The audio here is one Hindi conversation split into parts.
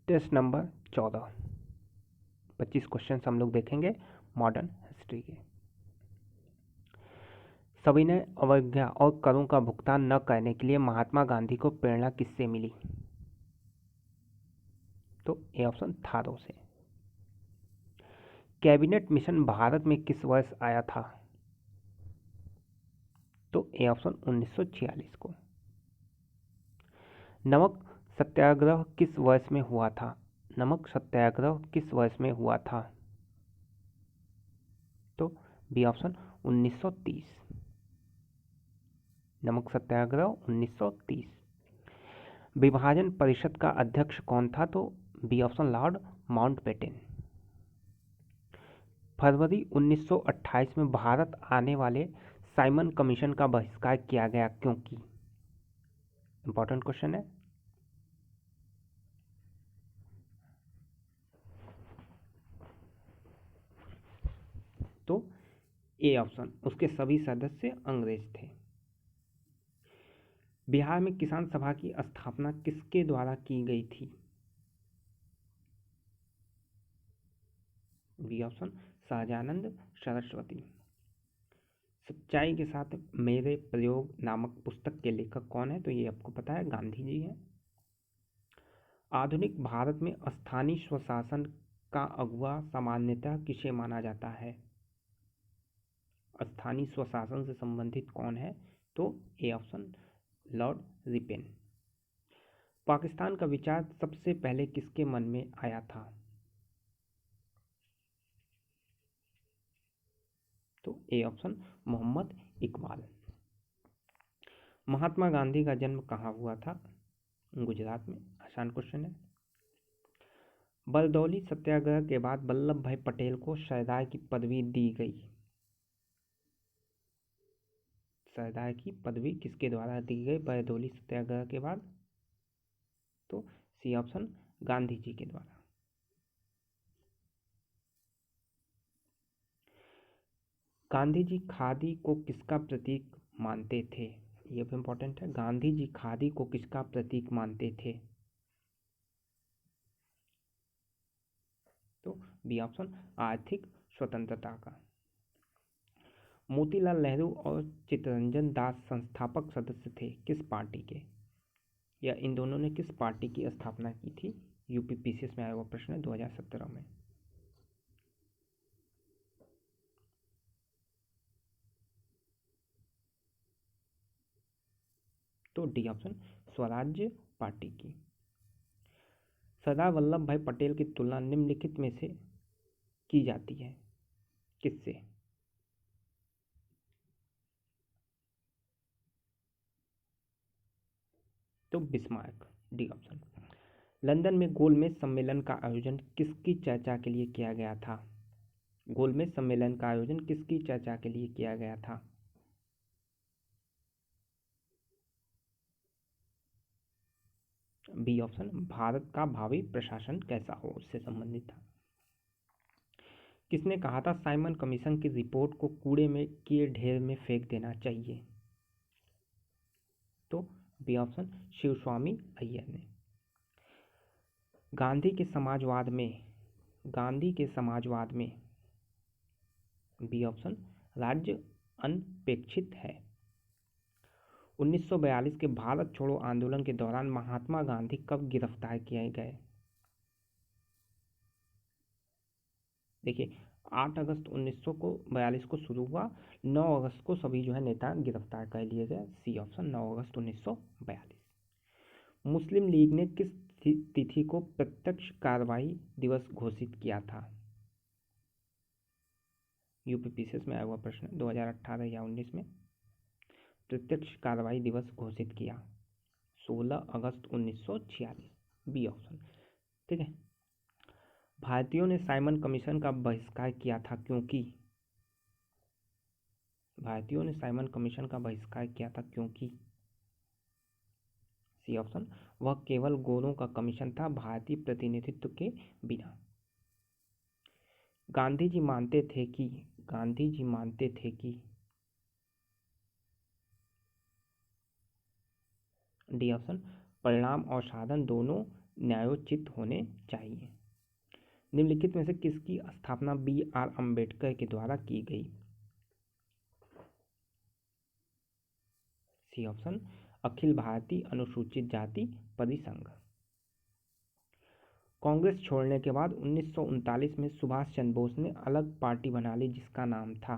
टेस्ट नंबर 14, 25 क्वेश्चन हम लोग देखेंगे मॉडर्न हिस्ट्री के। सविनय अवज्ञा और करों का भुगतान न करने के लिए महात्मा गांधी को प्रेरणा किससे मिली? तो ए ऑप्शन थारो से। कैबिनेट मिशन भारत में किस वर्ष आया था? तो ए ऑप्शन 1946 को। नमक सत्याग्रह किस वर्ष में हुआ था? नमक सत्याग्रह किस वर्ष में हुआ था? तो बी ऑप्शन 1930। नमक सत्याग्रह 1930। विभाजन परिषद का अध्यक्ष कौन था? तो बी ऑप्शन लॉर्ड माउंटबेटन। फरवरी 1928 में भारत आने वाले साइमन कमीशन का बहिष्कार किया गया क्योंकि? इंपॉर्टेंट क्वेश्चन है। तो ए ऑप्शन, उसके सभी सदस्य अंग्रेज थे। बिहार में किसान सभा की स्थापना किसके द्वारा की गई थी? B option Sahajanand Saraswati. सच्चाई के साथ मेरे प्रयोग नामक पुस्तक के लेखक कौन है? तो ये आपको पता है, गांधी जी हैं। आधुनिक भारत में स्थानीय स्वशासन का अगुवा सामान्यतः किसे माना जाता है? स्थानीय स्वशासन से संबंधित कौन है? तो A option Lord ripen. Pakistan का विचार सबसे पहले किसके मन में आया था? तो ए ऑप्शन मोहम्मद इकबाल। महात्मा गांधी का जन्म कहाँ हुआ था? गुजरात में। आसान क्वेश्चन है। बरदौली सत्याग्रह के बाद वल्लभ भाई पटेल को सरदार की पदवी दी गई। सरदार की पदवी किसके द्वारा दी गई बरदौली सत्याग्रह के बाद? तो सी ऑप्शन गांधी जी के द्वारा। गांधी जी खादी को किसका प्रतीक मानते थे? ये भी इंपॉर्टेंट है। गांधी जी खादी को किसका प्रतीक मानते थे? तो बी ऑप्शन आर्थिक स्वतंत्रता का। मोतीलाल नेहरू और चित्तरंजन दास संस्थापक सदस्य थे किस पार्टी के? या इन दोनों ने किस पार्टी की स्थापना की थी? यूपीपीसीएस में आया हुआ प्रश्न है 2017 में। तो डी ऑप्शन स्वराज्य पार्टी की। सरदार वल्लभ भाई पटेल की तुलना निम्नलिखित में से की जाती है किससे? तो बिस्मार्क, डी ऑप्शन। लंदन में गोलमेज सम्मेलन का आयोजन किसकी चर्चा के लिए किया गया था? गोलमेज सम्मेलन का आयोजन किसकी चर्चा के लिए किया गया था? बी ऑप्शन भारत का भावी प्रशासन कैसा हो, उससे संबंधित था। किसने कहा था साइमन कमीशन की रिपोर्ट को कूड़े में के ढेर में फेंक देना चाहिए? तो बी ऑप्शन शिवस्वामी अय्यर ने। गांधी के समाजवाद में बी ऑप्शन राज्य अनपेक्षित है। 1942 के भारत छोड़ो आंदोलन के दौरान महात्मा गांधी कब गिरफ्तार किए गए? देखिए 8 अगस्त 1942 को शुरू हुआ, 9 अगस्त को सभी जो है नेता गिरफ्तार कर लिए गए। सी ऑप्शन 9 अगस्त 1942। मुस्लिम लीग ने किस तिथि को प्रत्यक्ष कार्रवाई दिवस घोषित किया था? यूपीपीसीएस में आया हुआ प्रश्न 2018 या 19 में। प्रत्यक्ष कार्रवाई दिवस घोषित किया 16 अगस्त 1946, बी ऑप्शन। ठीक है। भारतीयों ने साइमन कमीशन का बहिष्कार किया था क्योंकि? भारतीयों ने साइमन कमीशन का बहिष्कार किया था क्योंकि? सी ऑप्शन वह केवल गोरों का कमीशन था, भारतीय प्रतिनिधित्व के बिना। गांधी जी मानते थे कि डी ऑप्शन परिणाम और साधन दोनों न्यायोचित होने चाहिए। निम्नलिखित में से किसकी स्थापना B.R. अम्बेडकर के द्वारा की गई? सी ऑप्शन अखिल भारतीय अनुसूचित जाति परिसंघ। कांग्रेस छोड़ने के बाद 1939 में सुभाष चंद्र बोस ने अलग पार्टी बना ली जिसका नाम था?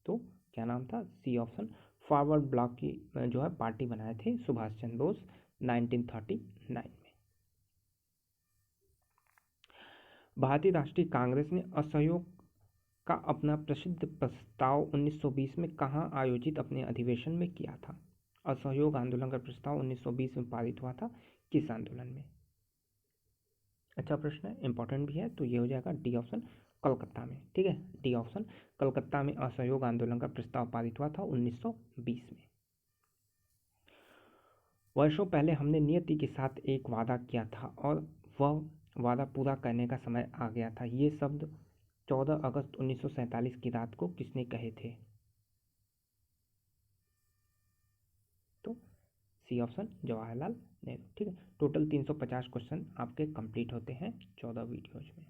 तो क्या नाम था? सी ऑप्शन फॉरवर्ड ब्लॉक की जो है पार्टी बनाए थे सुभाष चंद्र बोस 1939 में। भारतीय राष्ट्रीय कांग्रेस ने असहयोग का अपना प्रसिद्ध प्रस्ताव 1920 में कहाँ आयोजित अपने अधिवेशन में किया था? असहयोग आंदोलन का प्रस्ताव 1920 में पारित हुआ था, किस आंदोलन में? अच्छा प्रश्न है, इंपॉर्टेंट भी है, तो ये हो जाएगा डी ऑप्शन कलकत्ता में। ठीक है, डी ऑप्शन कलकत्ता में असहयोग आंदोलन का प्रस्ताव पारित हुआ था 1920 में। वर्षों पहले हमने नियति के साथ एक वादा किया था और वह वादा पूरा करने का समय आ गया था। ये शब्द 14 अगस्त 1947 की रात को किसने कहे थे? तो सी ऑप्शन जवाहरलाल नेहरू। ठीक है, टोटल 350 क्वेश्चन आपके कंप्लीट होते हैं 14 वीडियोज में।